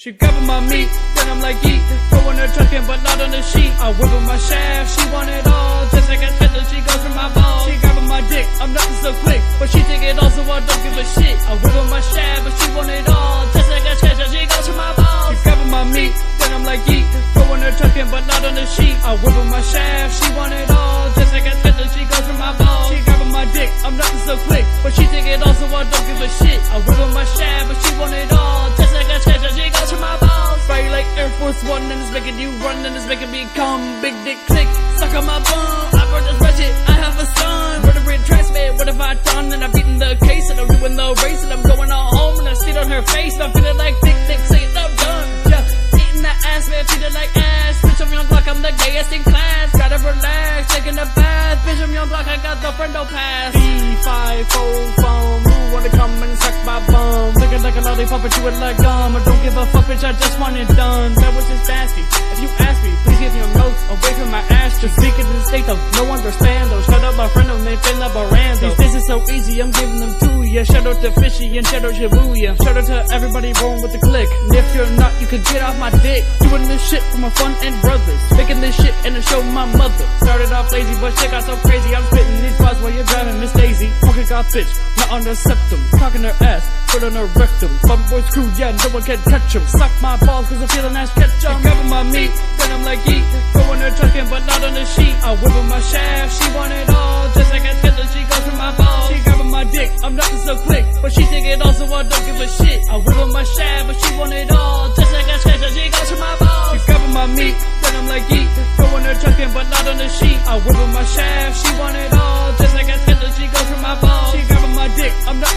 She grabbing my meat, then I'm like yeet, throwing her truckin' but not on the sheet. I whip on my shaft, she want it all, just like a tether, she goes for my balls. She grabbing my dick, I'm nothing so quick, but she take it all so I don't give a shit. I whip on my shaft, but she want it all, just like a treasure, she goes for my balls. She grabbing my meat, then I'm like yeet, throwing her truckin' but not on the sheet. I whip on my shaft, she want it all, just like a tether, she goes for my balls. She grabbing my dick, I'm nothing so quick, but she take it all so I don't give a shit. I whip on my shaft, but she want it all, just like a treasure, she goes for my balls. Fire like Air Force One, and it's making you run, and it's making me come. Big dick click, suck on my bum. I brought this ratchet, I have a son. Murdering transmit, what have I done? And I'm beating the case, and I'm doing the race, and I'm going all home, and I sit on her face, and I'm feeling like big dick, saying I'm done. Yeah, eating that ass, man, feeling like ass. Bitch, I'm Young Glock, I'm the gayest in class. Gotta relax, taking a bath. Bitch, I'm Young Glock, I got the friendo pass. B5 phone, who wanna come and suck my bum? Looking like a lollipop, but you would like gum. I don't give a fuck, bitch, I just want it done. That was just nasty. If you ask me, please give your notes away from my ass. Just speaking in the state of no understand. Oh, shout out my friend, oh, they feel like Barando. These days is so easy, I'm giving them to ya. Shout out to Fishy and shout out Shibuya. Shout out to everybody rolling with the click. And if you're not, you can get off my dick. Doing this shit for my fun and brothers. Making this shit and to show my mother. Started off lazy, but shit got so crazy. I'm spitting these bars while you're driving Miss Daisy. Fucking got bitch, not on her septum. Cocking her ass, foot on her rectum. Bum boys crew, yeah, no one can touch 'em. Suck my balls cause I'm feeling ass ketchup. She grabbing my meat, then I'm like yeet, throwing her truckin' but not on the sheet. I whip on my shaft, she want it all, just like a tether, she goes for my balls. She grabbing my dick, I'm nothing so quick, but she take it all so I don't give a shit. I whip on my shaft, but she want it all, just like a treasure, she goes for my balls. She grabbing my meat, then I'm like yeet, throwing her truckin' but not on the sheet. I whip on my shaft.